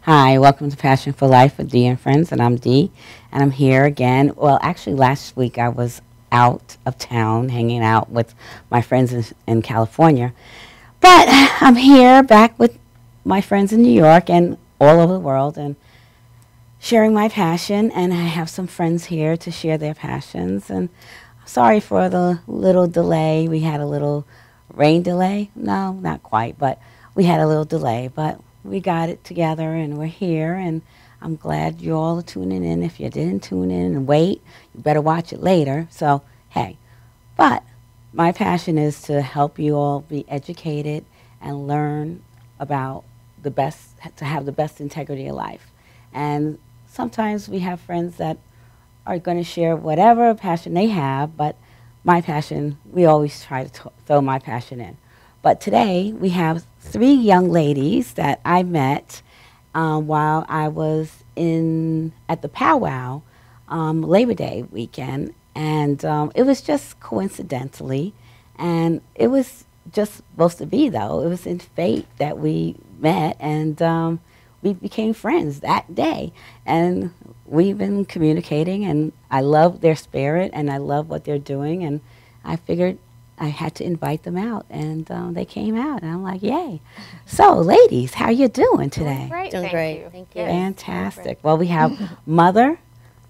Hi, welcome to Passion for Life with Dee and Friends, and I'm Dee, and I'm here again. Well, actually, last week I was out of town hanging out with my friends in California, but I'm here back with my friends in New York and all over the world and sharing my passion, and I have some friends here to share their passions, and sorry for the little delay. We had a little rain delay. No, not quite, but we had a little delay, but we got it together and we're here, and I'm glad you all are tuning in. If you didn't tune in and wait, you better watch it later. So, hey, but my passion is to help you all be educated and learn about the best, to have the best integrity of life. And sometimes we have friends that are going to share whatever passion they have, but my passion, we always try to throw my passion in. But today we have 3 young ladies that I met while I was at the powwow Labor Day weekend, and it was just coincidentally, and it was just supposed to be, though. It was in fate that we met, and we became friends that day, and we've been communicating, and I love their spirit, and I love what they're doing, and I figured I had to invite them out, and they came out, and I'm like, yay. So, ladies, how you doing today? Great, doing great. Thank you. Fantastic. Well, we have mother,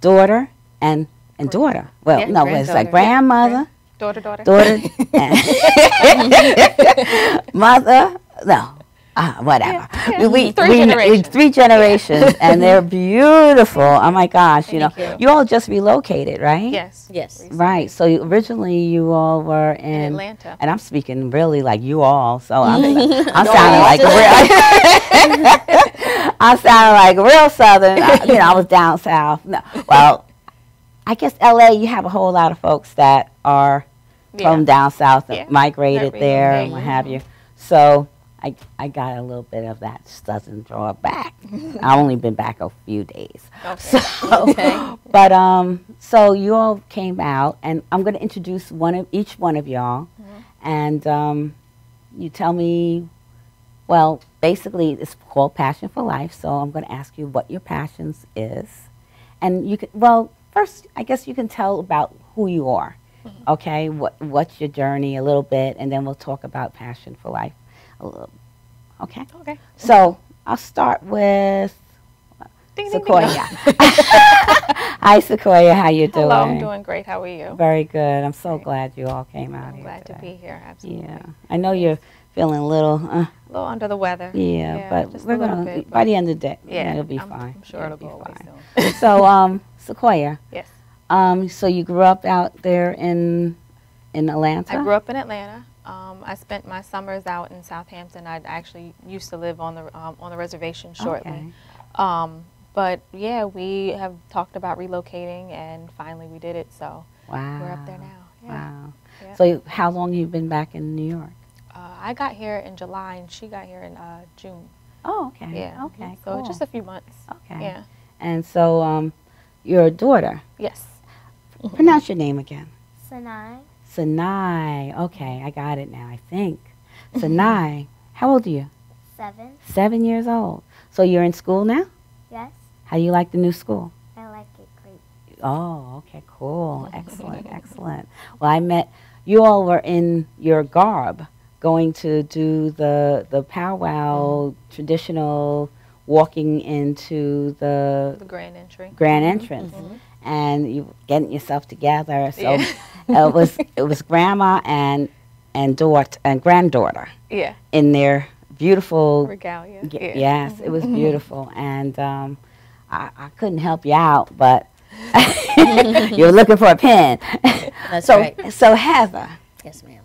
daughter, and daughter. Well, Yeah, no, it's like grandmother, daughter, mother, no, whatever. Yeah. Three generations. 3 generations, and they're beautiful. Oh my gosh, Thank you know, you. you all just relocated, right? Yes. Yes. Right. So originally you all were in Atlanta. and I'm speaking really like you all. So I'm sounding like a real. I'm sounding like a real Southern. You know, I was down south. No, well, I guess LA. You have a whole lot of folks that are from down south that migrated there and what have you. So I got a little bit of that Southern draw back. I've only been back a few days. Okay. So, but so you all came out, and I'm going to introduce each one of y'all, and you tell me. Well, basically, it's called Passion for Life. So I'm going to ask you what your passions is, and you can. Well, first, I guess you can tell about who you are. Okay, what's your journey a little bit, and then we'll talk about Passion for Life. Okay. Okay. So I'll start with Sequoia. Hi, Sequoia. How you doing? Hello, I'm doing great. How are you? Very good. I'm so glad you all came out I'm here glad today. to be here. Absolutely. Yeah, I know you're feeling a little. A little under the weather. Yeah, but just we're a little gonna bit, by the end of the day. yeah, it'll be I'm fine. sure it'll be go away fine. soon. So, Sequoia. Yes. So you grew up out there in Atlanta? I grew up in Atlanta. I spent my summers out in Southampton. I actually used to live on the reservation shortly. Okay. But yeah, we have talked about relocating, and finally we did it. So Wow. we're up there now. Yeah. Wow. Yeah. So how long you been back in New York? I got here in July, and she got here in June. Oh, okay. Yeah. Okay. So Cool. just a few months. Okay. Yeah. And so your daughter. Yes. Pronounce your name again. Sanai, Sanai. Okay, I got it now, I think. Sanai, how old are you? 7. 7 years old. So you're in school now? Yes, How do you like the new school? I like it great. Oh, okay, cool. Excellent, excellent. Well, I met, you all were in your garb going to do the powwow traditional walking into the grand entry. grand entrance. And you getting yourself together. So it was grandma and daughter and granddaughter Yeah. in their beautiful. Regalia. Yes, it was beautiful, and I couldn't help you out, but you're looking for a pen. That's so, right. So Heather, Yes, ma'am.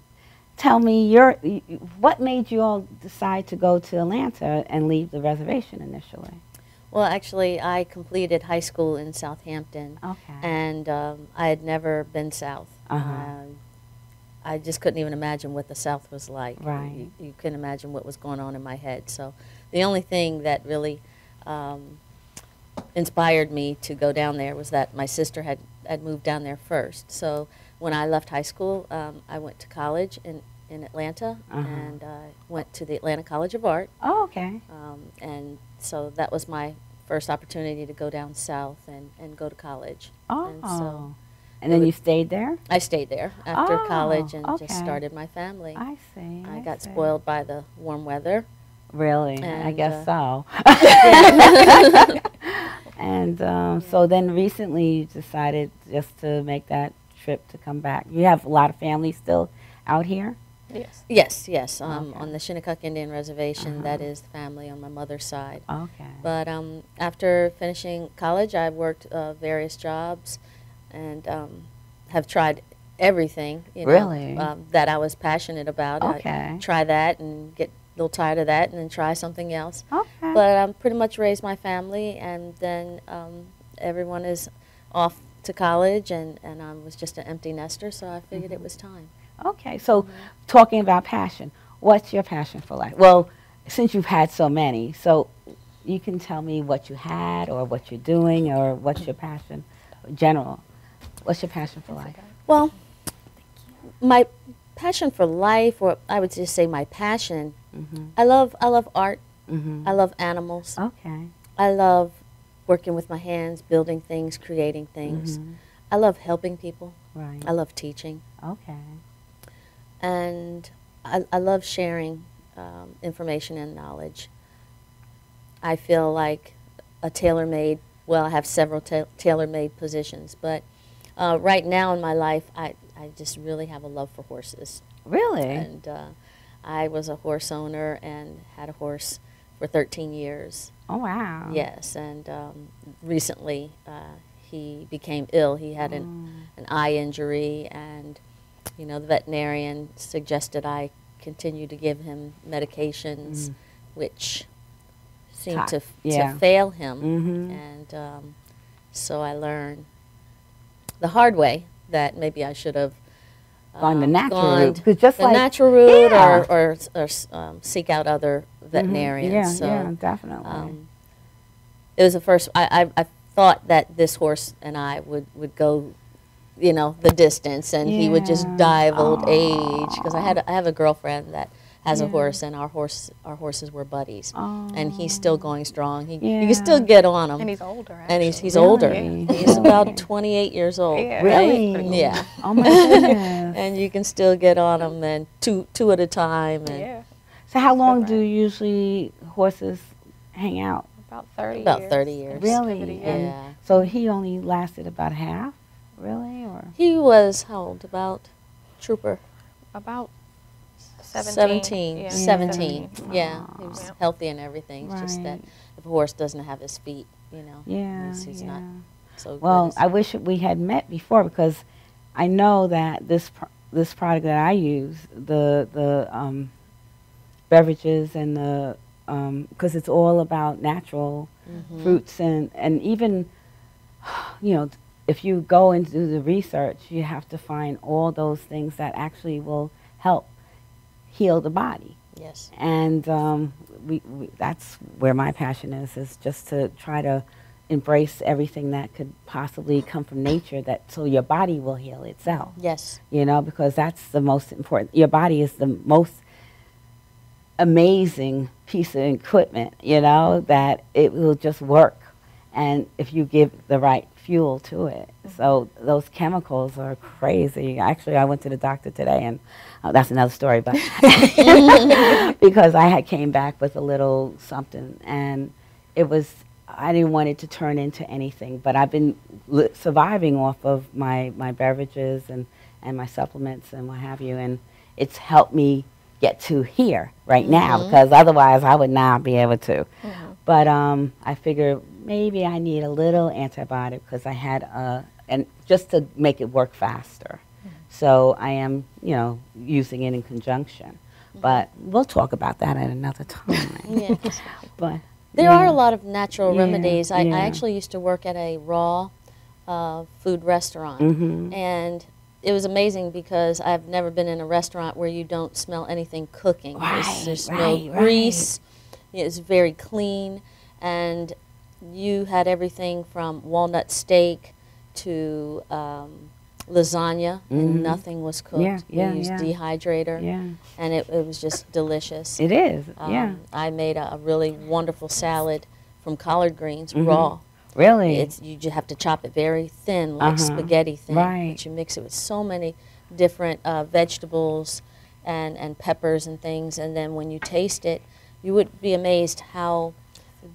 tell me what made you all decide to go to Atlanta and leave the reservation initially? Well, actually, I completed high school in Southampton, Okay. and I had never been south. I just couldn't even imagine what the South was like. Right. You couldn't imagine what was going on in my head. So the only thing that really inspired me to go down there was that my sister had moved down there first. So when I left high school, I went to college in Atlanta, and went to the Atlanta College of Art. Oh, okay. And so that was my first opportunity to go down south and go to college. Oh. And so and then you stayed there? I stayed there after college and okay. just started my family. I see. I got spoiled by the warm weather. Really? I And, guess so. And so then recently you decided just to make that trip to come back. You have a lot of family still out here? Yes. Yes, yes. Okay. On the Shinnecock Indian Reservation, that is the family on my mother's side. Okay. But after finishing college, I worked various jobs and have tried everything, you know, Really? that I was passionate about. Okay. I try that and get a little tired of that and then try something else. Okay. But pretty much raised my family, and then everyone is off to college, and I was just an empty nester, so I figured it was time. Okay, so talking about passion, what's your passion for life? Well, since you've had so many, so you can tell me what you had or what you're doing or what's your passion, general. What's your passion for life? Well, my passion for life, or I would just say my passion, I love art. I love animals. Okay. I love working with my hands, building things, creating things. I love helping people. Right. I love teaching. Okay. And I love sharing information and knowledge. I feel like a tailor-made, well, I have several tailor-made positions, but right now in my life, I just really have a love for horses. Really? And I was a horse owner and had a horse for 13 years. Oh, wow. Yes, and recently he became ill. He had an eye injury, and you know, the veterinarian suggested I continue to give him medications, which seemed to fail him. And so I learned the hard way that maybe I should have gone the natural route. 'Cause just the like, natural route, or seek out other veterinarians. Yeah, so, yeah, definitely. It was the first. I thought that this horse and I would go, you know, the distance, and he would just die of old age. Because I have a girlfriend that has a horse, and our horses were buddies, and he's still going strong. You can still get on him, And he's older. Actually. and he's older. Really? He's about 28 years old. Yeah. Really? Right? Yeah. Oh my goodness. And you can still get on them, and two at a time. And Yeah. So how long do usually horses hang out? About 30 about years. 30 years. Really? 30 years. And Yeah. so he only lasted about half, really, or? He was how old? About Trooper. About 17. 17. Yeah, 17. 17. Yeah. He was Yeah. healthy and everything. It's just that Right. if a horse doesn't have his feet, you know, Yeah, he's not so Well, good. I wish we had met before, because I know that this product that I use, the beverages and the because it's all about natural fruits and even, you know, if you go and do the research, you have to find all those things that actually will help heal the body. Yes. And we that's where my passion is just to try to embrace everything that could possibly come from nature, that so your body will heal itself. Yes. You know, because that's the most important. Your body is the most amazing piece of equipment, you know, that it will just work. And if you give the right fuel to it. So those chemicals are crazy. Actually, I went to the doctor today, and that's another story, but because I came back with a little something, and it was, I didn't want it to turn into anything, but I've been surviving off of my beverages and my supplements and what have you, and it's helped me get to here right now, because otherwise I would not be able to. But I figured maybe I need a little antibiotic because I had and just to make it work faster. So I am, you know, using it in conjunction. But we'll talk about that at another time. Yes. But There are a lot of natural Yeah, remedies. I yeah. actually used to work at a raw food restaurant, and it was amazing because I've never been in a restaurant where you don't smell anything cooking. There's no grease. It's very clean, and you had everything from walnut steak to lasagna, and nothing was cooked. We used dehydrator, and it was just delicious. It is, I made a really wonderful salad from collard greens, raw. Really? You just have to chop it very thin, like spaghetti thin. Right. But you mix it with so many different vegetables and peppers and things, and then when you taste it, you would be amazed how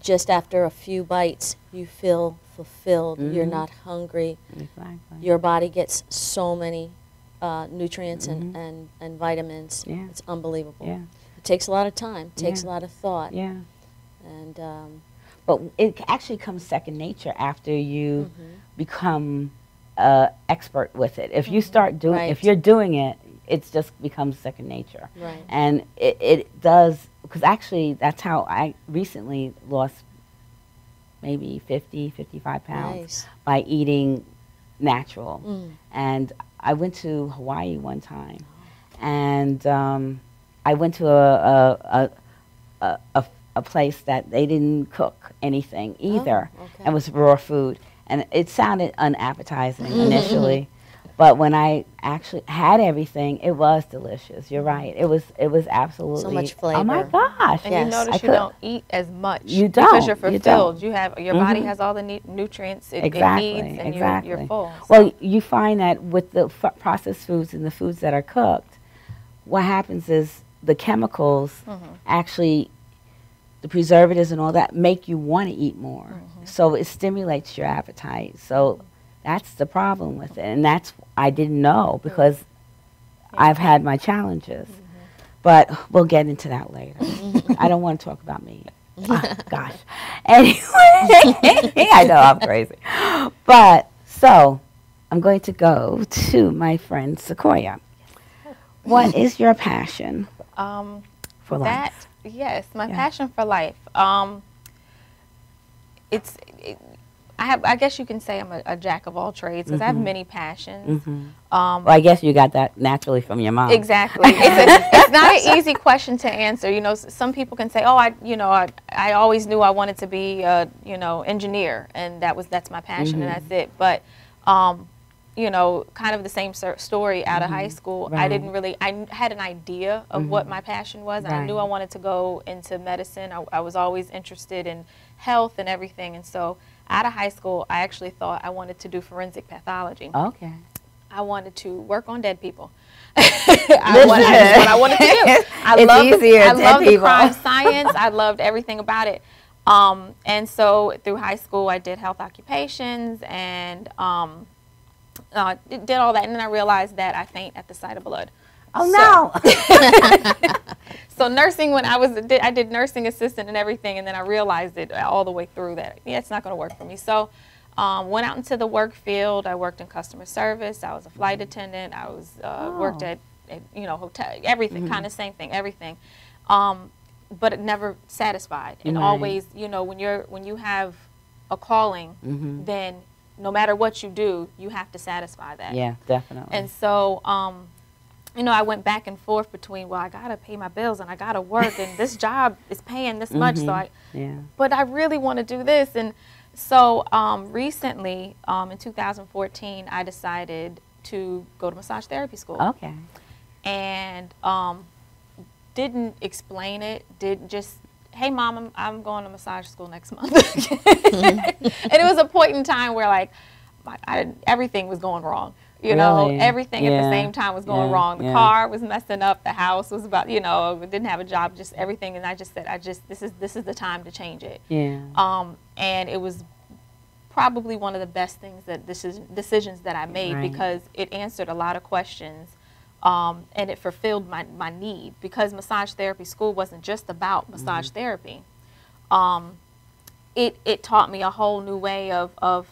just after a few bites you feel fulfilled. You're not hungry. Exactly. Your body gets so many nutrients and vitamins. Yeah. It's unbelievable. Yeah. It takes a lot of time. It takes a lot of thought. Yeah. And But it actually comes second nature after you become expert with it. If you start doing, if you're doing it, it just becomes second nature. Right. And it does, because actually that's how I recently lost maybe 50, 55 pounds by eating natural. And I went to Hawaii one time, and I went to a place that they didn't cook anything either. And it was raw food. And it sounded unappetizing initially, but when I actually had everything, it was delicious. You're right. It was absolutely so much flavor. Oh my gosh! And you notice you don't eat as much. You don't. Because you're You fulfilled. don't. You have your body has all the nutrients it needs, and you're full. So. Well, you find that with the processed foods and the foods that are cooked, what happens is the chemicals actually, the preservatives and all that, make you want to eat more. So it stimulates your appetite. So that's the problem with it. And that's, I didn't know, because I've had my challenges. But we'll get into that later. I don't want to talk about me. Gosh. Anyway, I know I'm crazy. But, so, I'm going to go to my friend Sequoia. What is your passion for life? Yes, my passion for life. I guess you can say I'm a jack of all trades, because I have many passions. Well, I guess you got that naturally from your mom. Exactly. It's not an easy question to answer. You know, some people can say, "Oh, I always knew I wanted to be a engineer, and that's my passion, and that's it." But you know, kind of the same story out of high school. I didn't really, I had an idea of what my passion was. And I knew I wanted to go into medicine. I was always interested in health and everything. And so out of high school, I actually thought I wanted to do forensic pathology. Okay. I wanted to work on dead people. That's what I wanted to do. I loved the crime science. I loved everything about it. And so through high school, I did health occupations and did all that, and then I realized that I faint at the sight of blood. Oh no! So nursing, I did nursing assistant and everything, and then I realized it all the way through that it's not going to work for me. So went out into the work field. I worked in customer service. I was a flight attendant. I was worked at hotel, everything, kind of same thing, everything. But it never satisfied, and always when you have a calling, then no matter what you do, you have to satisfy that. Yeah, definitely. And so, I went back and forth between, well, I got to pay my bills and I got to work and this job is paying this much, so but I really want to do this. And so recently, in 2014, I decided to go to massage therapy school. Okay. And didn't explain it, hey mom, I'm going to massage school next month. And it was a point in time where like everything was going wrong. Everything at the same time was going wrong. The car was messing up, the house was about, didn't have a job, just everything. And I just said, this is the time to change it. Yeah. And it was probably one of the best things decisions that I made, because it answered a lot of questions and it fulfilled my need, because massage therapy school wasn't just about massage therapy. It taught me a whole new way of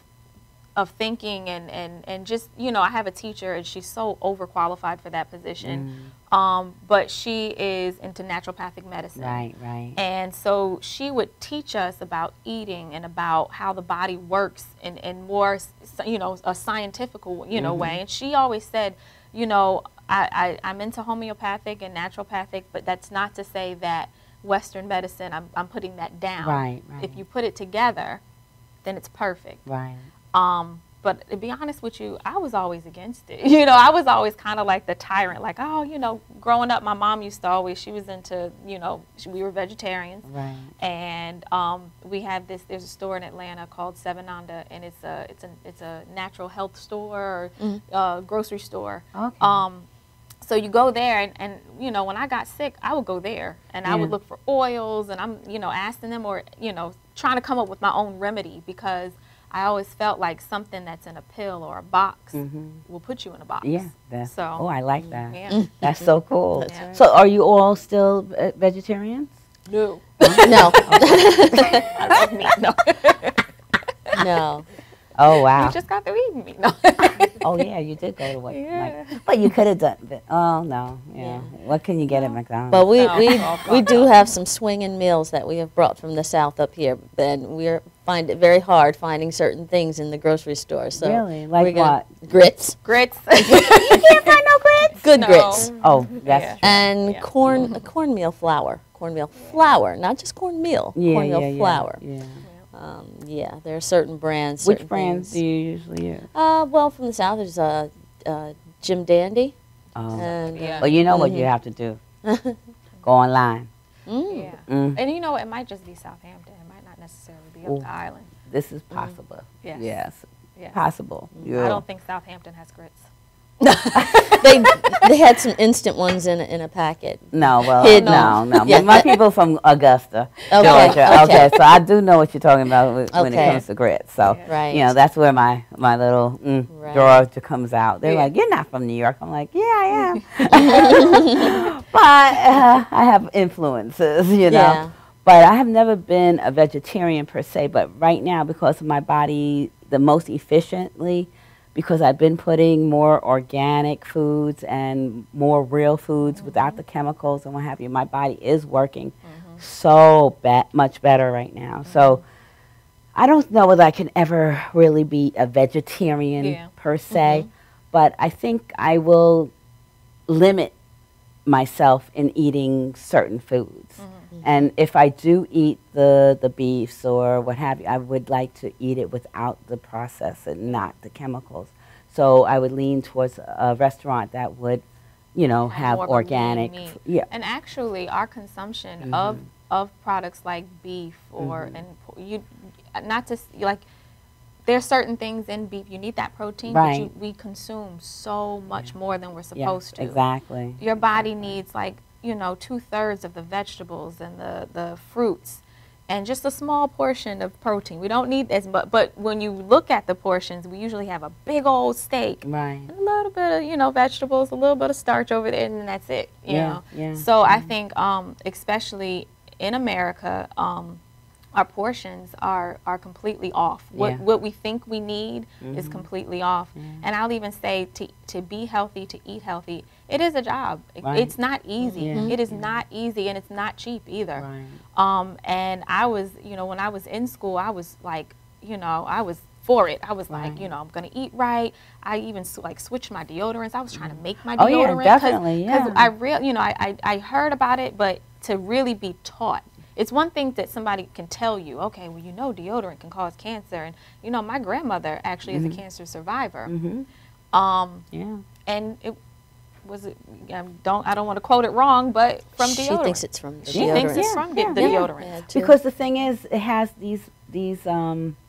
thinking, and just, you know, I have a teacher and she's so overqualified for that position. But she is into naturopathic medicine. Right, right. And so she would teach us about eating and about how the body works in more, you know, a scientific, you know, way. And she always said, you know, I'm into homeopathic and naturopathic, but that's not to say that Western medicine, I'm putting that down. Right, right. If you put it together, then it's perfect. Right. But to be honest with you, I was always against it. You know, I was always kind of like the tyrant, like, oh, you know, growing up, my mom used to always, she was into, you know, we were vegetarians. Right. And we have this, there's a store in Atlanta called Seven Nanda, and it's a natural health store or grocery store. Okay. So you go there, and you know, when I got sick, I would go there, and I would look for oils, and I'm, you know, asking them, or, you know, trying to come up with my own remedy, because I always felt like something that's in a pill or a box will put you in a box. Yeah. That's, So, oh, I like that. yeah. That's so cool. That's right. So are you all still vegetarians? No. No. I love meat. No. No. Oh, wow. You just got through eating meat. No. Oh, yeah, you did go to what? Yeah. Like, but you could have done it. Oh, no. Yeah. Yeah. What can you get at McDonald's? But No, it's all we do have some swinging meals that we have brought from the South up here, and we find it very hard finding certain things in the grocery store. So Really? Like we're gonna- what? Grits. Grits. You can't find no grits? Good No. grits. Oh, that's Yeah. true. And Yeah. cornmeal flour. Cornmeal flour, not just cornmeal. Yeah, cornmeal yeah, flour. Yeah. Yeah, there are certain brands. Which certain brands things. do you usually use? Well, from the South, there's Jim Dandy. Oh. And, Yeah. Well, you know what you have to do. Go online. Yeah. Mm. And you know, it might just be Southampton. It might not necessarily be up Ooh. the island. This is possible. Yes. Yes. Yes. Possible. Yeah. I don't think Southampton has grits. they had some instant ones in a packet. No, well, Hidden. no. Yeah. My people from Augusta, Okay, Georgia. okay. So I do know what you're talking about when it Okay. comes to grits. So, Yeah. Right. you know, that's where my little Right. Georgia comes out. They're Yeah. like, you're not from New York. I'm like, yeah, I am. But I have influences, you know. Yeah. But I have never been a vegetarian per se. But right now, because of my body, the most efficiently, because I've been putting more organic foods and more real foods without the chemicals and what have you, my body is working so much better right now. So I don't know whether I can ever really be a vegetarian per se, but I think I will limit myself in eating certain foods. And if I do eat the beefs or what have you, I would like to eat it without the process and not the chemicals. So I would lean towards a restaurant that would, you know, have more of a lean organic. meat. Yeah. And actually, our consumption of products like beef or not to like, there's certain things in beef you need that protein, Right. but we consume so much more than we're supposed to. Exactly. Your body needs, like, you know, 2/3 of the vegetables and the fruits, and just a small portion of protein. We don't need as much, but when you look at the portions, we usually have a big old steak, Right. and a little bit of, you know, vegetables, a little bit of starch over there, and then that's it. You know. Yeah. So I think, especially in America, our portions are completely off. Yeah. What we think we need is completely off. And I'll even say to be healthy, to eat healthy, it is a job. Right. It's not easy. Yeah. It is not easy, and it's not cheap either. Right. And I was, you know, when I was in school, I was like, you know, I was for it. I was like, Right. you know, I'm going to eat right. I even like switched my deodorants. I was trying to make my Oh, yeah, deodorant. definitely, yeah. Because you know, I heard about it, but to really be taught. It's one thing that somebody can tell you, okay, well, you know, deodorant can cause cancer. And, you know, my grandmother actually is a cancer survivor. Yeah. And it was, I don't want to quote it wrong, but from She deodorant. thinks it's from the She deodorant. thinks it's from the deodorant. Yeah, too. Because the thing is, it has these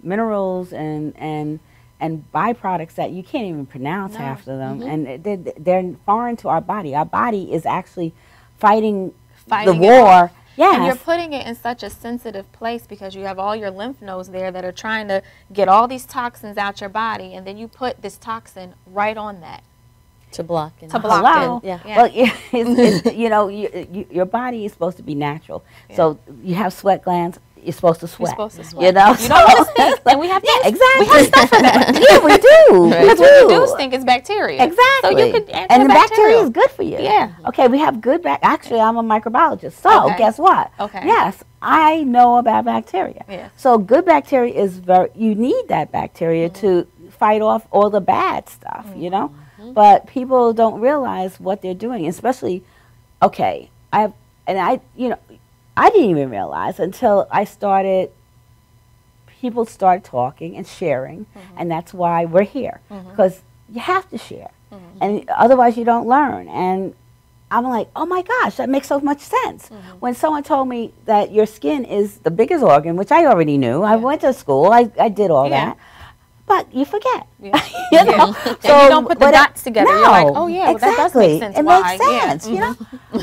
minerals and byproducts that you can't even pronounce half of them, and they're foreign to our body. Our body is actually fighting the it war. off. Yes. And you're putting it in such a sensitive place because you have all your lymph nodes there that are trying to get all these toxins out your body, and then you put this toxin right on that. To block it. To block Hello? it. Yeah. Well, it's, you know, your body is supposed to be natural. Yeah. So you have sweat glands. You're supposed to sweat. You're supposed to sweat. You know, You don't want to stink, and we have yeah, things- exactly. we have stuff for that. Yeah, we do. Right. Because when you do stink, it's bacteria. Exactly. So you could and the bacteria is good for you. Yeah. Okay, we have good Actually, I'm a microbiologist. So Okay. guess what? Okay. Yes, I know about bacteria. Yes. So good bacteria is you need that bacteria to fight off all the bad stuff, you know? But people don't realize what they're doing, especially, okay, I didn't even realize until people started talking and sharing, and that's why we're here, because you have to share, and otherwise you don't learn. And I'm like, oh my gosh, that makes so much sense. When someone told me that your skin is the biggest organ, which I already knew, I went to school, I did all that, but you forget. Yeah. You know? So you don't put the dots together. You're like, oh yeah, well, that does make sense. It Why? makes sense, you know.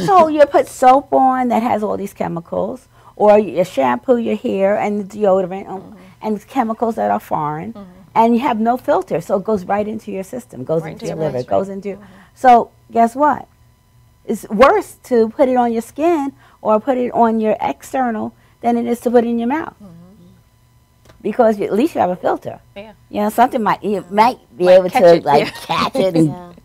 So you put soap on that has all these chemicals, or you shampoo your hair and deodorant and chemicals that are foreign, and you have no filter, so it goes right into your system, goes Right into into your your liver, bloodstream. goes into. So guess what? It's worse to put it on your skin or put it on your external than it is to put it in your mouth. Because at least you have a filter. Yeah. You know, something you might be Like able catch to it, catch it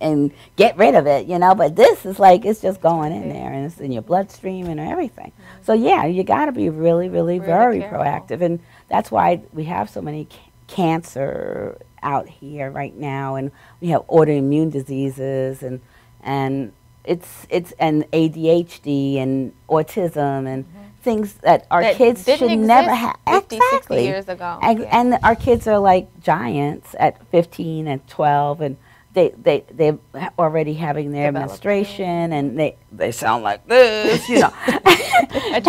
and get rid of it, you know. But this is like, it's just going in there and it's in your bloodstream and everything. So yeah, you got to be really, really, very careful. proactive. And that's why we have so many cancer out here right now. And we have autoimmune diseases and it's and ADHD and autism and things that our That kids didn't should never exist have. 50, Exactly. 60 years ago. And our kids are like giants at 15 and 12, and they're already having their Developing. menstruation, and they sound like this, you know. At 12.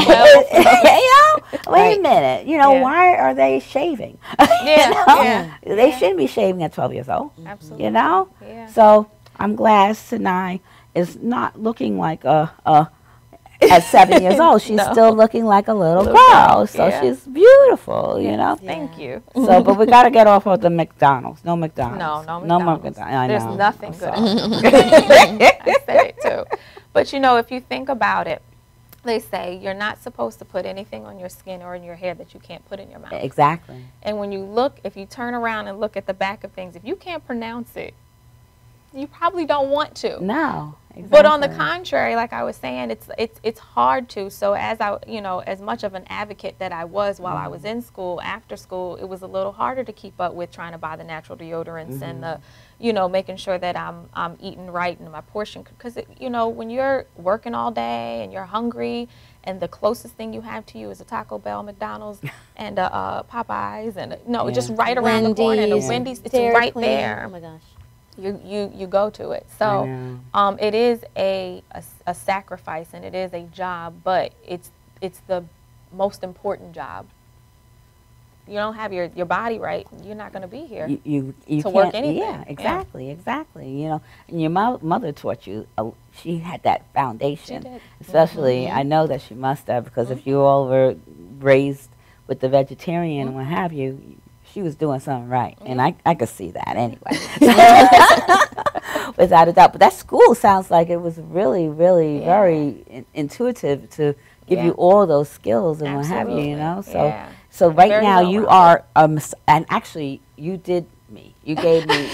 You know, wait Right. a minute, you know, Yeah. why are they shaving? Yeah, You know? yeah. They shouldn't be shaving at 12 years old, Absolutely. you know. Yeah. So I'm glad Sinai is not looking like at 7 years old. She's No. still looking like a little Little girl. girl, So yeah. she's beautiful, you know. Thank you. So, but we got to get off of the McDonald's. No McDonald's. No more McDonald's. I There's know. nothing I'm good. sorry. I said it too. But you know, if you think about it, they say you're not supposed to put anything on your skin or in your hair that you can't put in your mouth. Exactly. And when if you turn around and look at the back of things, if you can't pronounce it, you probably don't want to. No. Exactly. But on the contrary, like I was saying, it's hard to. So as as much of an advocate that I was while I was in school, after school, it was a little harder to keep up with trying to buy the natural deodorants and the, making sure that I'm eating right and my portion. Because when you're working all day and you're hungry, and the closest thing you have to you is a Taco Bell, McDonald's, and Popeyes, and just right around the corner, and a Wendy's, it's Dairy right Queen. there. Oh my gosh. You go to it. So it is a sacrifice and it is a job, but it's the most important job. You don't have your body right, you're not going to be here. You to work can't- anything. Yeah, exactly. You know, and your mother taught you. She had that foundation. She did. Especially, I know that she must have, because if you all were raised with the vegetarian and what have you, she was doing something right, and I could see that anyway, without a doubt. But that school sounds like it was really, really very intuitive to give you all those skills and what have you. You know, so right Very now well you rounded. are and actually you did me. You gave me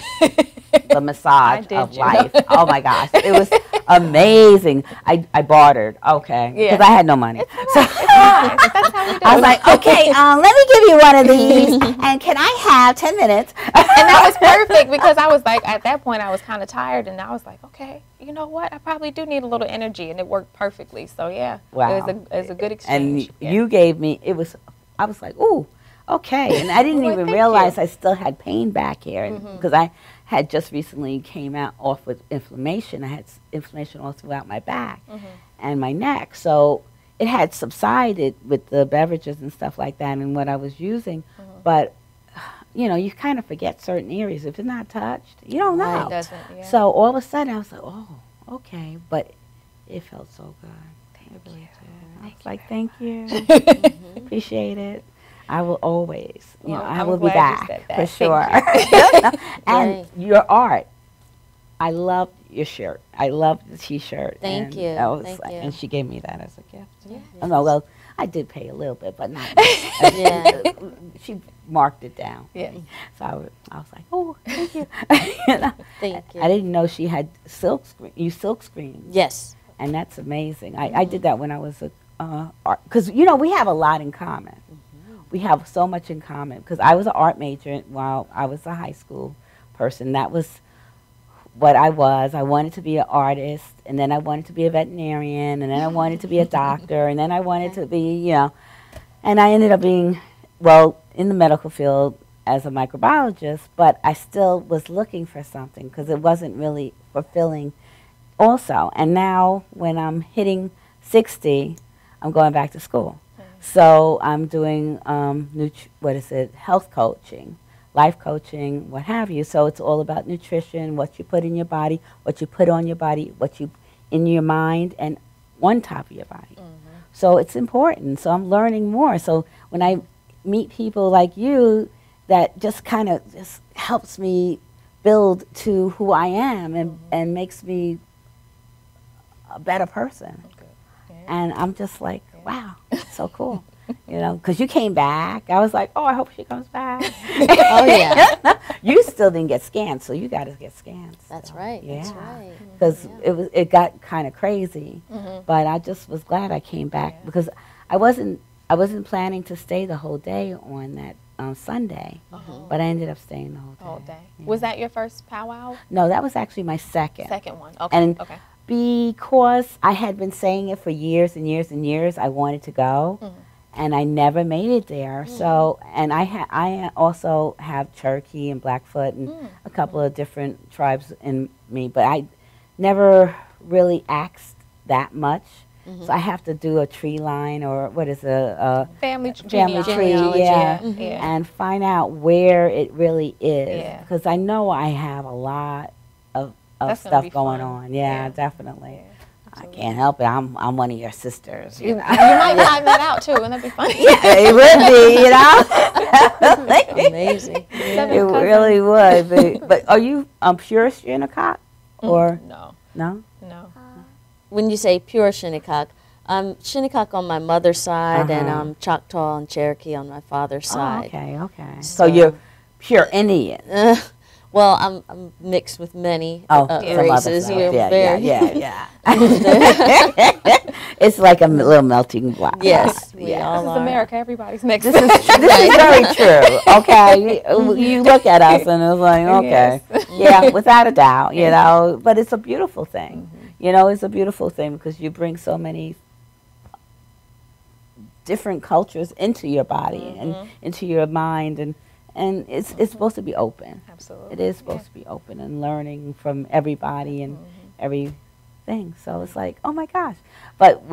the massage of life. Oh my gosh, it was amazing. I bartered, okay, because I had no money. So That's how we do I was it. like, okay, let me give you one of these, and can I have 10 minutes? And that was perfect because I was like, at that point I was kind of tired, and I was like, okay, you know what? I probably do need a little energy, and it worked perfectly. So yeah, Wow. it was a good exchange. And you gave me, I was like, ooh, okay. And I didn't Well, even thank realize you. I still had pain back here because I had just recently came out off with inflammation. I had inflammation all throughout my back and my neck. So it had subsided with the beverages and stuff like that and what I was using. But, you kind of forget certain areas. If it's not touched, you don't know. Right, doesn't, yeah. So all of a sudden I was like, oh, okay. But it felt so good. It really did. I was like, thank you. Appreciate it. I will always, Well, I I'm will be glad you back said for that. sure. Thank And your art, I loved your shirt. I love the T-shirt. Thank you. Thank you. And she gave me that as a gift. Yeah. Oh, no, well, I did pay a little bit, but not. Yeah. She marked it down. Yeah. So I was like, oh, thank you. You know? Thank you. I didn't know she had silk screen. Yes. And that's amazing. I did that when I was because you know, we have a lot in common. We have so much in common because I was an art major while I was a high school person. That was what I was. I wanted to be an artist, and then I wanted to be a veterinarian, and then I wanted to be a doctor, and then I wanted to be, you know, and I ended up being, well, in the medical field as a microbiologist, but I still was looking for something because it wasn't really fulfilling also. And now when I'm hitting 60, I'm going back to school. So I'm doing, health coaching, life coaching, what have you. So it's all about nutrition, what you put in your body, what you put on your body, what you in your mind, and on top of your body. So it's important. So I'm learning more. So when I meet people like you, that just kind of just helps me build to who I am and makes me a better person. And I'm just like, wow, so cool. You know, because you came back. I was like, oh, I hope she comes back. Oh, yeah. You still didn't get scanned, so you got to get scanned. That's right. Yeah. That's right. Because it got kind of crazy. But I just was glad I came back because I wasn't planning to stay the whole day on that Sunday. But I ended up staying the whole day. Yeah. Was that your first powwow? No, that was actually my second. Second one. Okay. And okay. Because I had been saying it for years and years and years, I wanted to go, and I never made it there. So, and I also have Cherokee and Blackfoot and a couple of different tribes in me, but I never really asked that much. So I have to do a tree line or what is a family tree, and find out where it really is, because I know I have a lot of stuff going on. Yeah, definitely. Yeah, I can't help it. I'm one of your sisters. You know? You might find that out too, and that'd be funny. Yeah, it would be. You know, Amazing. Yeah. it really would. But are you pure Shinnecock or No. no? No. When you say pure Shinnecock, I'm Shinnecock on my mother's side, and I'm Choctaw and Cherokee on my father's side. Oh, okay. So you're pure Indian. Well, I'm mixed with many races. Yeah. It's like a little melting pot. Yes, we all This is are. America. Everybody's mixed. This is very true. Okay, you look at us and it's like, okay, yeah, without a doubt, you know. But it's a beautiful thing. You know, it's a beautiful thing because you bring so many different cultures into your body and into your mind, and it's supposed to be open. Absolutely. It is supposed to be open and learning from everybody and everything. So it's like, oh my gosh. But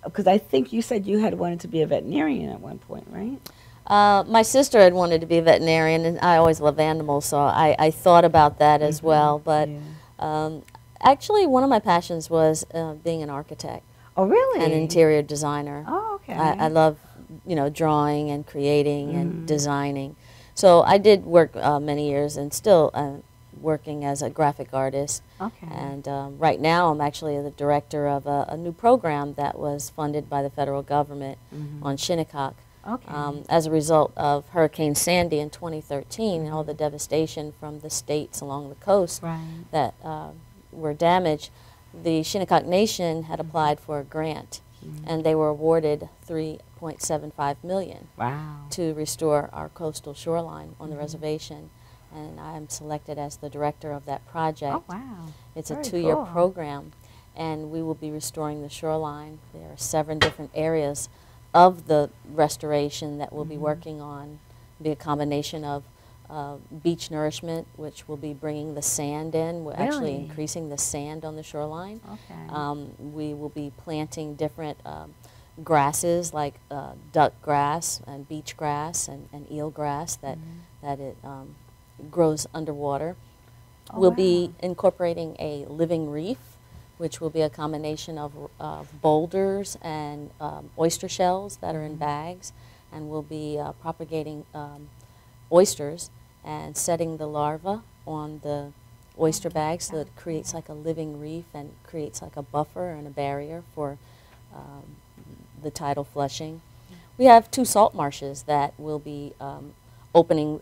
because I think you said you had wanted to be a veterinarian at one point, right? My sister had wanted to be a veterinarian, and I always love animals, so I thought about that as well. But actually, one of my passions was being an architect. Oh, really? An interior designer. Oh, okay. I love, drawing and creating and designing. So I did work many years, and still working as a graphic artist. Okay. And right now I'm actually the director of a new program that was funded by the federal government on Shinnecock. Okay. As a result of Hurricane Sandy in 2013 and all the devastation from the states along the coast that were damaged, the Shinnecock Nation had applied for a grant, and they were awarded $3.75 million to restore our coastal shoreline on the reservation. And I'm selected as the director of that project. Oh, wow. It's a 2-year program, and we will be restoring the shoreline. There are 7 different areas of the restoration that we'll be working on. It'll be a combination of beach nourishment, which will be bringing the sand in. We're actually increasing the sand on the shoreline. Okay. We will be planting different grasses like duck grass and beach grass and eel grass that it grows underwater. We'll be incorporating a living reef, which will be a combination of boulders and oyster shells that are in bags, and we'll be propagating oysters and setting the larvae on the oyster bags, so it creates like a living reef and creates like a buffer and a barrier for the tidal flushing. We have 2 salt marshes that will be opening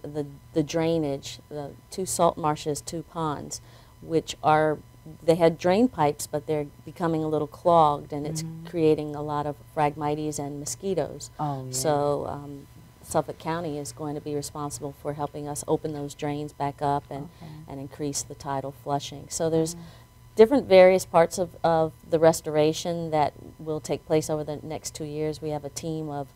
the drainage, the 2 salt marshes, 2 ponds, which are, they had drain pipes, but they're becoming a little clogged, and it's creating a lot of phragmites and mosquitoes. Oh, yeah. So Suffolk County is going to be responsible for helping us open those drains back up and increase the tidal flushing. So there's different various parts of the restoration that will take place over the next 2 years. We have a team of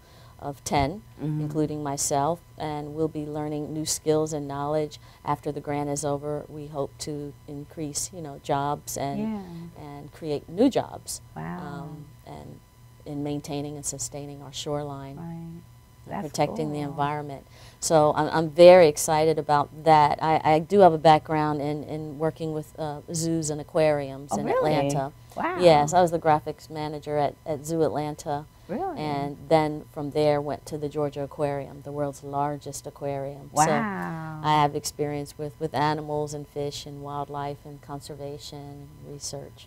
10, including myself, and we'll be learning new skills and knowledge. After the grant is over, we hope to increase, jobs and create new jobs. Wow. And in maintaining and sustaining our shoreline. Right. That's Protecting the cool. environment. So I'm very excited about that. I do have a background in working with zoos and aquariums in really? Atlanta. Wow. Yes, I was the graphics manager at Zoo Atlanta. Really? And then from there went to the Georgia Aquarium, the world's largest aquarium. Wow. So I have experience with animals and fish and wildlife and conservation and research.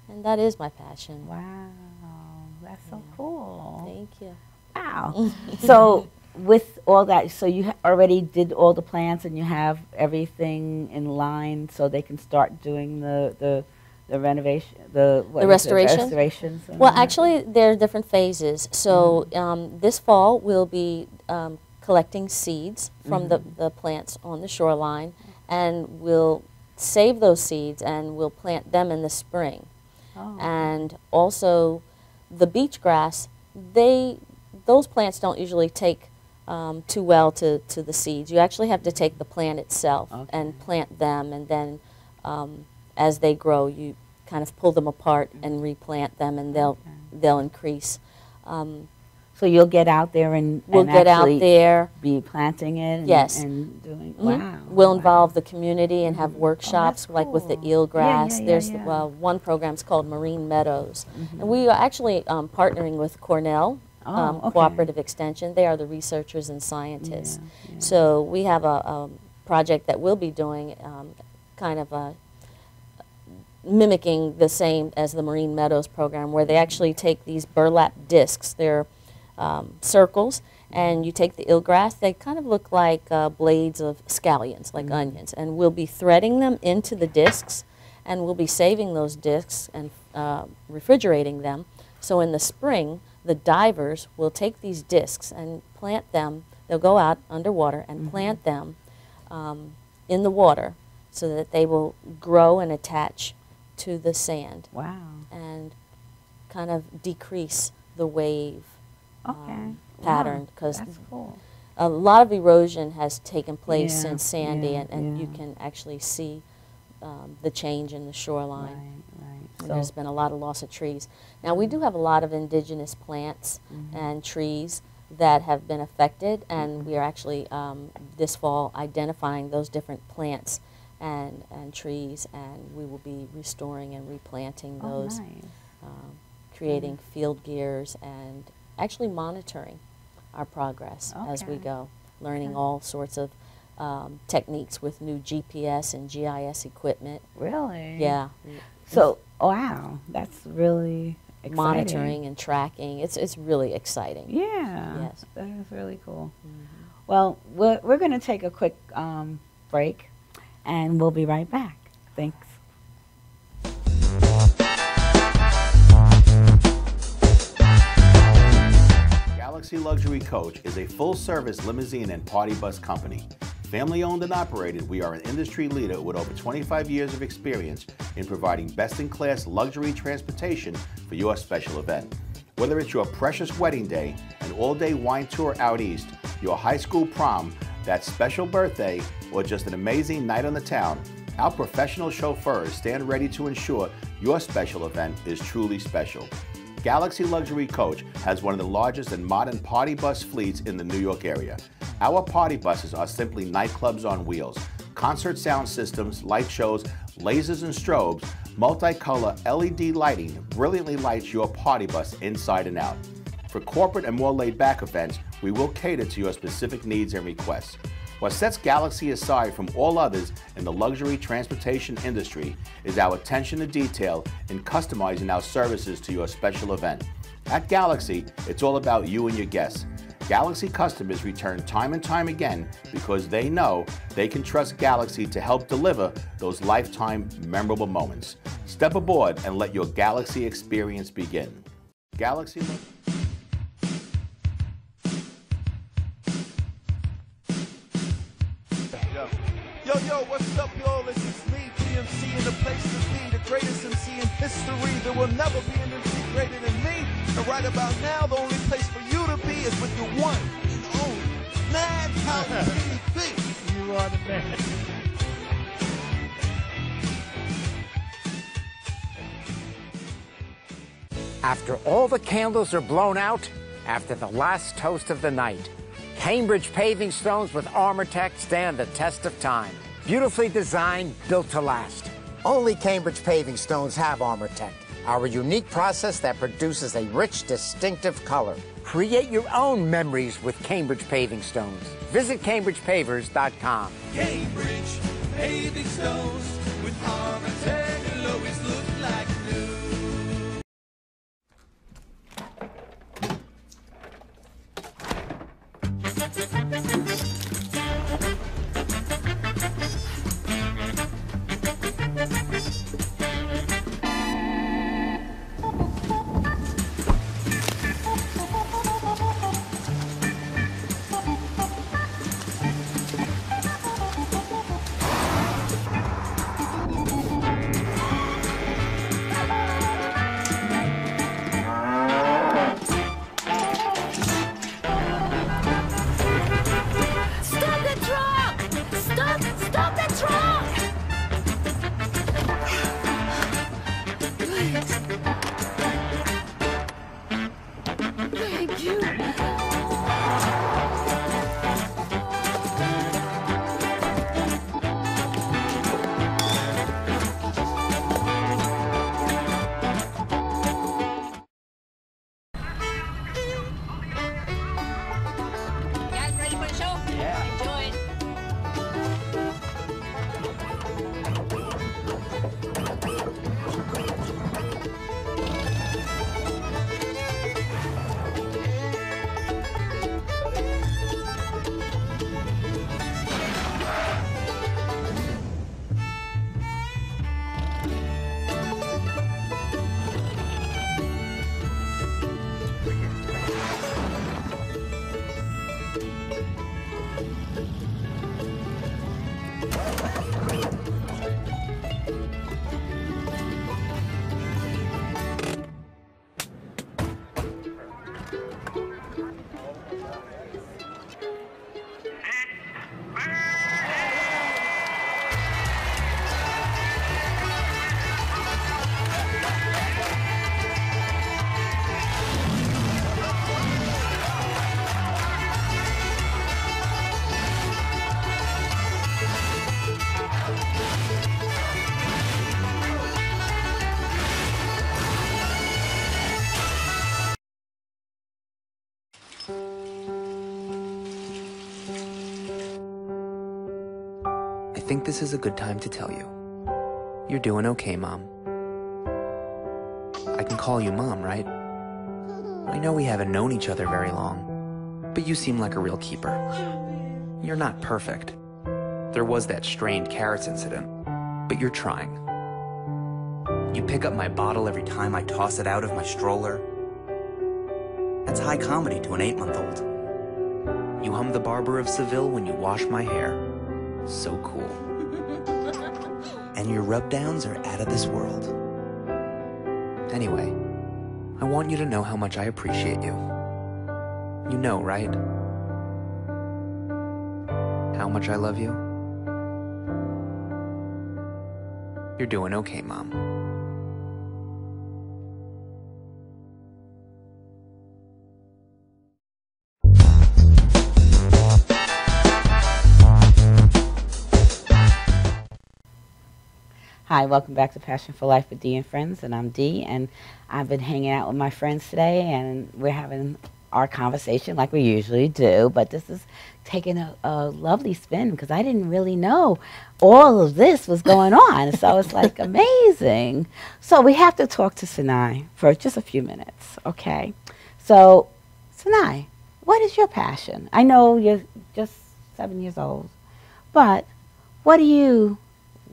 And that is my passion. Wow. That's so cool. Thank you. Wow. So with all that, so you already did all the plans and you have everything in line so they can start doing the renovation, the restoration? restorations? And Well, all that? actually, there are different phases. So this fall, we'll be collecting seeds from the plants on the shoreline, and we'll save those seeds and we'll plant them in the spring. Oh. And also, the beach grass, those plants don't usually take too well to the seeds. You actually have to take the plant itself and plant them, and then as they grow, you kind of pull them apart and replant them, and they'll increase. So you'll get out there and We'll get out actually there. be planting it and, Yes. and doing, wow. We'll involve the community and have workshops like with the cool. eelgrass. Yeah, There's yeah. One program's called Marine Meadows. And we are actually partnering with Cornell Cooperative Extension. They are the researchers and scientists. Yeah. So we have a project that we'll be doing kind of mimicking the same as the Marine Meadows program, where they actually take these burlap discs. They're circles, and you take the eelgrass. They kind of look like blades of scallions, like onions, and we'll be threading them into the discs, and we'll be saving those discs and refrigerating them. So in the spring, the divers will take these discs and plant them. They'll go out underwater and plant them in the water so that they will grow and attach to the sand. Wow. And kind of decrease the wave Wow. pattern, because That's cool. a lot of erosion has taken place Yeah, since Sandy, yeah, and you yeah. can actually see the change in the shoreline. Right. And there's been a lot of loss of trees. Now, we do have a lot of indigenous plants and trees that have been affected, and we are actually this fall identifying those different plants and trees, and we will be restoring and replanting those, creating field gears, and actually monitoring our progress as we go, learning all sorts of techniques with new GPS and GIS equipment. Really? Yeah. So, wow, that's really exciting. Monitoring and tracking. It's really exciting. Yeah. Yes. That is really cool. Well, we're going to take a quick break, and we'll be right back. Thanks. Galaxy Luxury Coach is a full-service limousine and party bus company. Family-owned and operated, we are an industry leader with over 25 years of experience in providing best-in-class luxury transportation for your special event. Whether it's your precious wedding day, an all-day wine tour out east, your high school prom, that special birthday, or just an amazing night on the town, our professional chauffeurs stand ready to ensure your special event is truly special. Galaxy Luxury Coach has one of the largest and modern party bus fleets in the New York area. Our party buses are simply nightclubs on wheels. Concert sound systems, light shows, lasers and strobes, multicolor LED lighting brilliantly lights your party bus inside and out. For corporate and more laid-back events, we will cater to your specific needs and requests. What sets Galaxy aside from all others in the luxury transportation industry is our attention to detail in customizing our services to your special event. At Galaxy, it's all about you and your guests. Galaxy customers return time and time again because they know they can trust Galaxy to help deliver those lifetime memorable moments. Step aboard and let your Galaxy experience begin. Galaxy. Yo, what's up, y'all? This is me, DMC, in the place to be, the greatest MC in history. There will never be an MC greater than me. And right about now, the only place for you to be is with your one and only MadHouseTV. You are the man. After all the candles are blown out, after the last toast of the night, Cambridge paving stones with ArmorTech stand the test of time. Beautifully designed, built to last. Only Cambridge paving stones have ArmorTech, our unique process that produces a rich, distinctive color. Create your own memories with Cambridge paving stones. Visit CambridgePavers.com. Cambridge paving stones with ArmorTech will always look like new. I think this is a good time to tell you. You're doing okay, Mom. I can call you Mom, right? I know we haven't known each other very long, but you seem like a real keeper. You're not perfect. There was that strained carrots incident, but you're trying. You pick up my bottle every time I toss it out of my stroller. That's high comedy to an 8-month-old. You hum the Barber of Seville when you wash my hair. So cool. And your rub-downs are out of this world. Anyway, I want you to know how much I appreciate you. You know, right? How much I love you? You're doing okay, Mom. Hi, welcome back to Passion for Life with Dee and Friends, and I'm Dee, and I've been hanging out with my friends today, and we're having our conversation like we usually do, but this is taking a lovely spin because I didn't really know all of this was going on. So it's like amazing. So we have to talk to Sinai for just a few minutes, okay? So, Sinai, what is your passion? I know you're just 7 years old, but what do you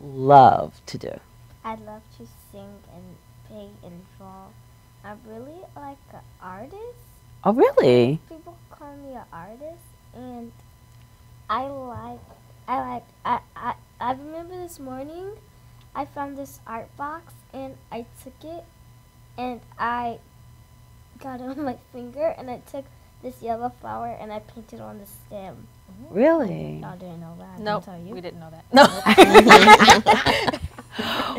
love to do? I love to sing and paint and draw. I'm really like an artist. Oh, really? People call me an artist, and I remember this morning I found this art box and I took it and I got it on my finger and I took this yellow flower and I painted on the stem. Really? Y'all didn't know that. No, tell you. we didn't know that. No.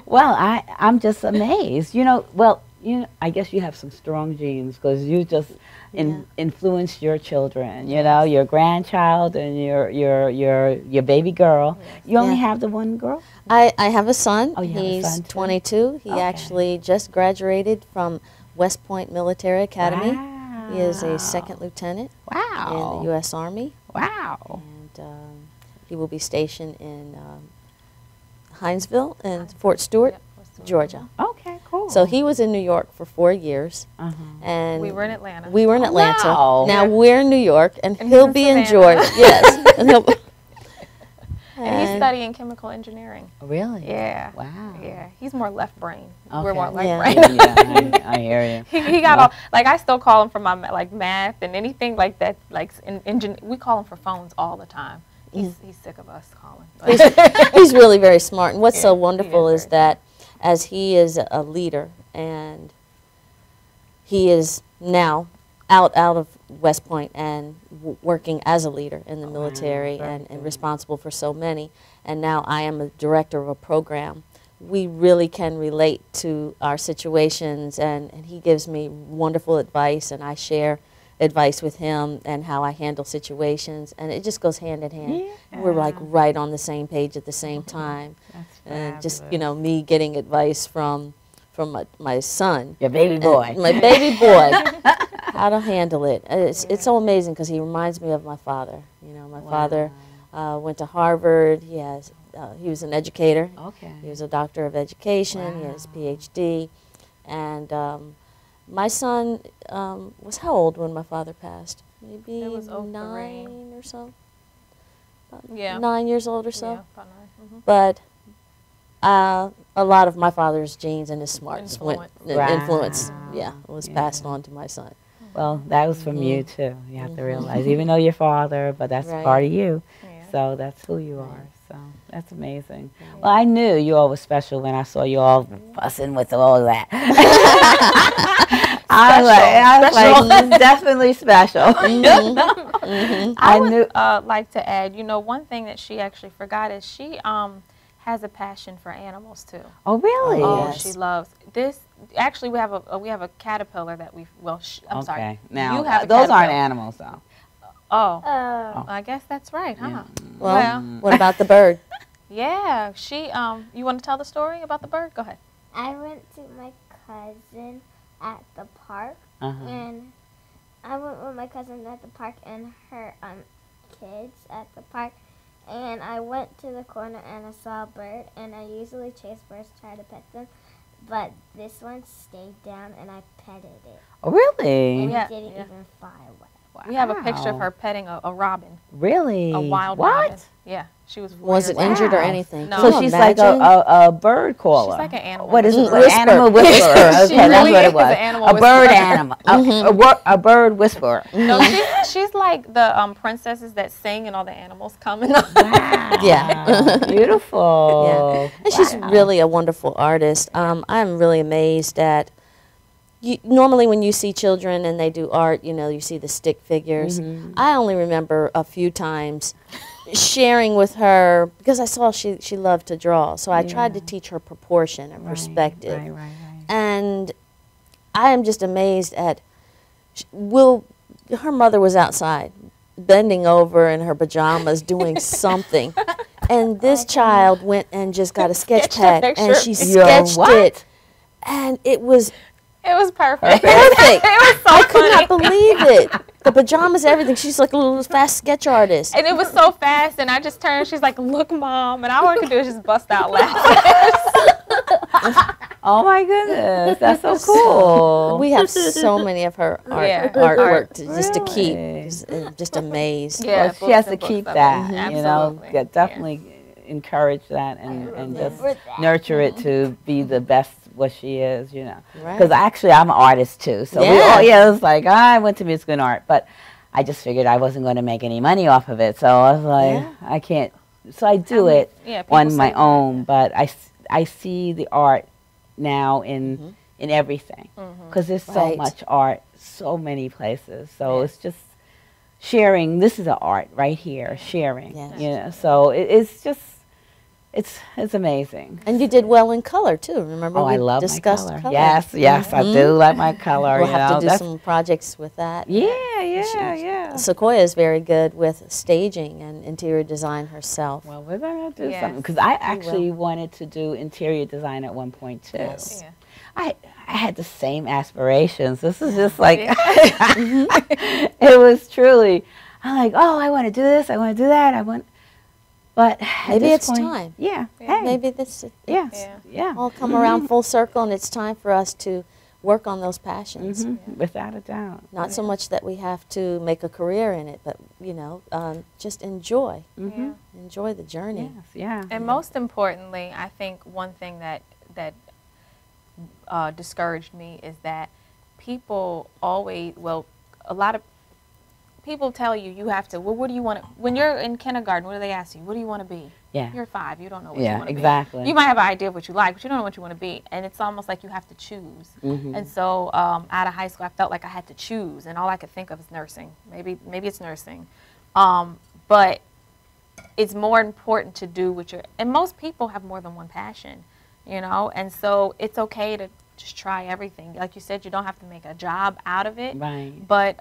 Well, I'm just amazed. I guess you have some strong genes because you just influenced your children. You know, your grandchild and your baby girl. Yes. You only have the one girl? I have a son. Oh, you have a He's son, too? 22. He Okay. actually just graduated from West Point Military Academy. Wow. He is a second lieutenant Wow. in the U.S. Army. Wow. And he will be stationed in Hinesville and Fort Stewart, Georgia. Okay, cool. So he was in New York for 4 years, and We were in Atlanta. we were in Atlanta. wow. Now we're in New York, and And he'll he's be in in Savannah. Georgia. Yes, and he'll. And he's studying chemical engineering. Really? Yeah. Wow. Yeah. He's more left brain. Okay. We're more right Yeah. brain. Yeah, I hear you. He got all, like, I still call him for my like math and anything like that, like we call him for phones all the time. He's sick of us calling. He's really very smart, and what's so Yeah, he wonderful is is very that as he is a leader, and he is now out of West Point and working as a leader in the military very and good. responsible for so many, and now I am a director of a program. We really can relate to our situations, and he gives me wonderful advice, and I share advice with him and how I handle situations, and it just goes hand in hand. We're like right on the same page at the same time. And just, me getting advice from my son. Your baby boy. My baby boy. How to handle it. It's so amazing because he reminds me of my father. My father went to Harvard. He was an educator. Okay. He was a doctor of education. He has a PhD. And my son was how old when my father passed? Maybe It was 9 or so. Yeah. 9 years old or so. Yeah, about 9. Mhm. But a lot of my father's genes and his smarts Influence. was passed on to my son. Well, that was from you too. You have to realize, even though you're father, but that's part of you. Yeah. So that's who you are. So that's amazing. Well, I knew you all were special when I saw you all fussing with all of that. I was like, definitely special. I would like to add, one thing that she actually forgot is she has a passion for animals too. Oh, really? Oh, Yes. she loves this. Actually, we have a caterpillar that we. Well, I'm sorry. Okay. Now, You have a those aren't caterpillar. animals, though. Oh, Oh. I guess that's right, huh? Well, what about the bird? Yeah. She. You want to tell the story about the bird? Go ahead. I went to my cousin at the park, and I went with my cousin at the park and her kids at the park, and I went to the corner and I saw a bird, and I usually chase birds, try to pet them, but this one stayed down and I petted it, Oh, really? and Yeah, it didn't yeah. even fly away. We have a picture of Wow. her petting a robin, Really? a wild what? robin. Yeah, she was. 4 Was years it old. injured or Wow. anything? No. Can So you she's like imagine? a bird caller. She's like an animal. What is it? Whisperer. Animal whisperer. Okay, She that's really what is it was. an animal A bird whisperer. animal. A bird whisperer. No, she's like the princesses that sing and all the animals come and Wow. Yeah. Beautiful. Yeah. And she's really a wonderful artist. I'm really amazed at. Normally when you see children and they do art, you see the stick figures. I only remember a few times sharing with her, because I saw she loved to draw, so I tried to teach her proportion and perspective. Right. And I am just amazed at, her mother was outside, bending over in her pajamas doing something, and this child went and just got a sketch pad, and she sketched it, and it was it was perfect. perfect. It was so I could not funny. believe it. The pajamas, everything. She's like a little fast sketch artist. And it was so fast, and I just turned. She's like, "Look, Mom," and all I could do is just bust out laughing. Oh my goodness, that's so cool. We have so many of her artwork just to keep, just amazed. Yeah, well, she has to keep that, you know, Absolutely. definitely encourage that and just nurture it to be the best what she is, you know. Because actually I'm an artist too, so it was like I went to music and art, but I just figured I wasn't going to make any money off of it, so I was like, I can't, so I do it on my own, but I see the art now in everything, because there's so much art, so many places. So it's just sharing. This is an art right here, sharing. You know, so it's just it's amazing. And you did well in color too. Remember? Oh, we I love discussed my color. color. Yes, yes, I do like my color. We'll you have know, to do some projects with that. Yeah. Sequoia is very good with staging and interior design herself. Well, we're gonna do something, because I actually wanted to do interior design at one point too. Yes. I had the same aspirations. This is just like it was truly. I'm like, oh, I want to do this. I want to do that. I want. But maybe it's point, time. Yeah. Hey. Maybe this. Yeah. All come around full circle, and it's time for us to work on those passions. Without a doubt. Not so much that we have to make a career in it, but you know, just enjoy. Enjoy the journey. Yes. And most importantly, I think one thing that discouraged me is that people always, a lot of people tell you have to, well, what do you want to, when you're in kindergarten, what do they ask you? What do you want to be? Yeah. You're 5, you don't know what you want to be. Exactly. You might have an idea of what you like, but you don't know what you want to be. And it's almost like you have to choose. And so out of high school, I felt like I had to choose, and all I could think of is nursing. Maybe it's nursing. But it's more important to do what you're, and most people have more than one passion, you know, and so it's okay to just try everything. Like you said, you don't have to make a job out of it. Right. But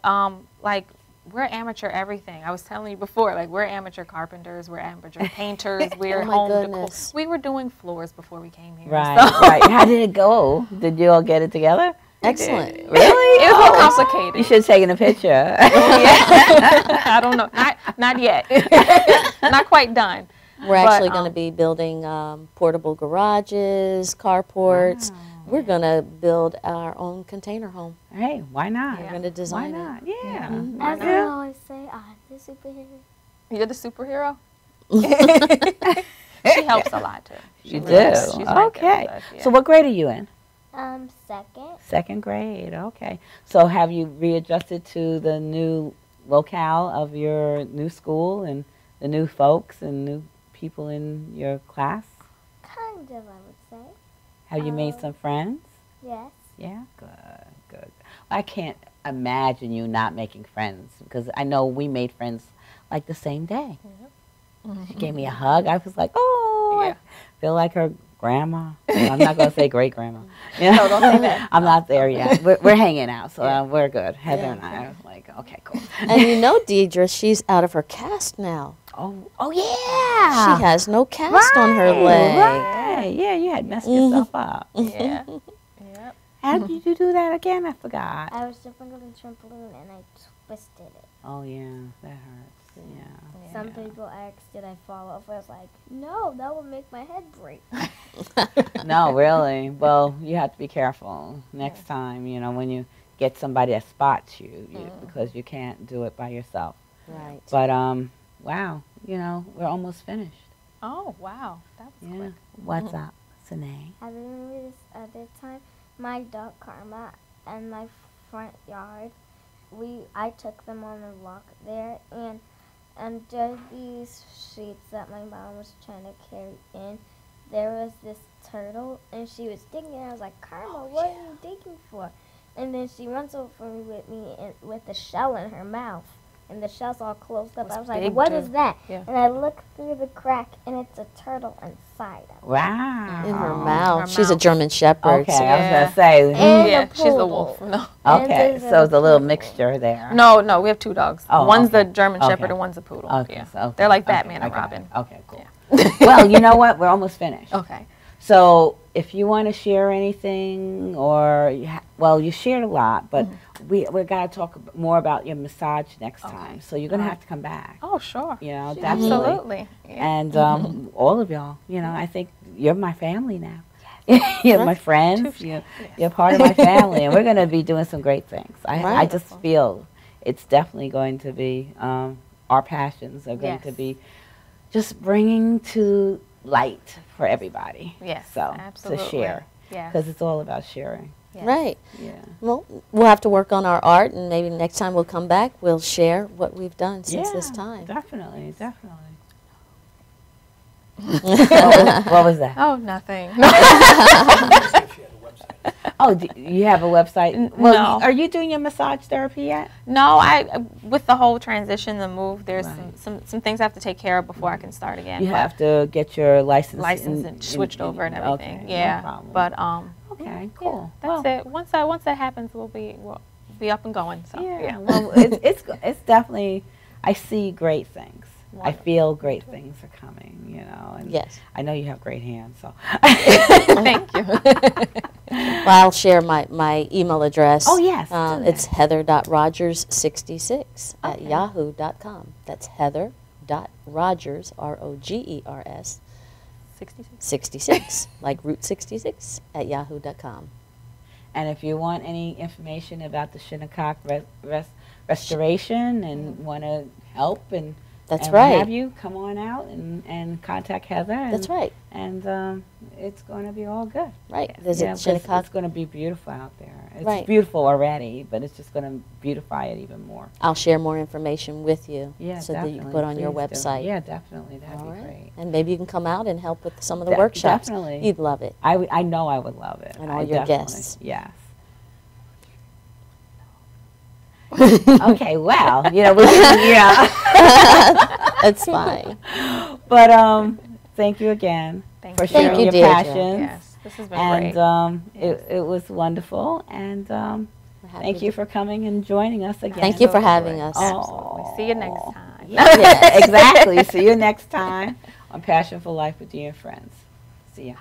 like, we're amateur everything. I was telling you before, like, we're amateur carpenters, we're amateur painters, we're home decor. We were doing floors before we came here. Right, so. right. How did it go? Did you all get it together? Excellent. Really? It was more complicated. You should have taken a picture. I don't know. Not yet. Not quite done. We're actually going to be building portable garages, carports. Wow. We're going to build our own container home. Hey, why not? We're going to design Why not? it. Yeah. As I always say, I'm the superhero. You're the superhero? She helps a lot, too. You do? She's Okay. Us, yeah. So what grade are you in? Second. Second grade, okay. So have you readjusted to the new locale of your new school and the new folks and new people in your class? Kind of, I would say. Have you made some friends? Yes. Yeah, good. I can't imagine you not making friends, because I know we made friends like the same day. She gave me a hug. I was like, oh, I feel like her grandma. I'm not going to say great grandma. You know? No, don't say that. I'm not there yet. We're hanging out, so we're good. Heather and I are like, okay, cool. And you know, Deidre, she's out of her cast now. Oh yeah. She has no cast on her leg. Right. Yeah, you had messed yourself up. Yeah. How did you do that again? I forgot. I was jumping on the trampoline and I twisted it. Oh yeah, that hurts. Yeah. Some people asked, did I fall off? I was like, no, that would make my head break. No, really. Well, you have to be careful next time, you know, when you get somebody that spots you, because you can't do it by yourself. Right. But, wow, you know, we're almost finished. Oh, wow. That was quick. What's up, Sine? I remember this other time, my dog Karma and my front yard, I took them on a walk there, and under these sheets that my mom was trying to carry in, there was this turtle, and she was digging, and I was like, Karma, what are you digging for? And then she runs over with me with the shell in her mouth, and the shell's all closed up. I was like, what is that? Yeah. And I look through the crack, and it's a turtle inside of it. Wow. In her mouth. She's a German Shepherd. Okay, I was going to say. And she's a wolf. No. Okay, so it's a little mixture there. No, we have 2 dogs. Oh, one's the German Shepherd and one's a poodle. Okay, They're like Batman and Robin. Okay, cool. Well, you know what? We're almost finished. Okay. So if you want to share anything, or well, you shared a lot, but we got to talk more about your massage next time. So you're gonna have to come back. Oh, sure. You know, definitely. Absolutely. Yeah. And all of y'all, you know, I think you're my family now. You're my friends. You're part of my family, and we're gonna be doing some great things. I just feel it's definitely going to be our passions are going to be just bringing to light for everybody. Yes, so absolutely. To share, because it's all about sharing. Yes. Right. Yeah. Well, we'll have to work on our art, and maybe next time we'll come back, we'll share what we've done since this time. Definitely, definitely. what was that? Oh, nothing. Oh, you have a website? Well, No. Are you doing your massage therapy yet? No, with the whole transition, the move, there's some things I have to take care of before I can start again. You have to get your license and switched over and everything. Okay, yeah. no problem. But okay, cool. That's it. Once that happens, we'll be up and going. So yeah. Well, it's definitely. I see great things. Wonderful. I feel great things are coming, you know. And yes. I know you have great hands, so. Thank you. Well, I'll share my email address. Oh, yes. It's heather.rogers66 at yahoo.com. That's heather.rogers, ROGERS, 66, like Route 66, at yahoo.com. And if you want any information about the Shinnecock restoration and want to help and have you come on out and contact Heather. And, that's right. And it's going to be all good. Right. Shinnecock. It's going to be beautiful out there. It's beautiful already, but it's just going to beautify it even more. I'll share more information with you so that you can put on your website. Yeah, definitely. That'd be great. And maybe you can come out and help with some of the workshops. Definitely. You'd love it. I know I would love it. And all your guests. Yes. Okay, well, you know, That's fine. But thank you again for sharing your passions. Yes, this has been great. And it was wonderful. And thank you for coming and joining us again. Thank you for having us. Absolutely. See you next time. Yeah, exactly. See you next time on Passion for Life with Dear Friends. See ya.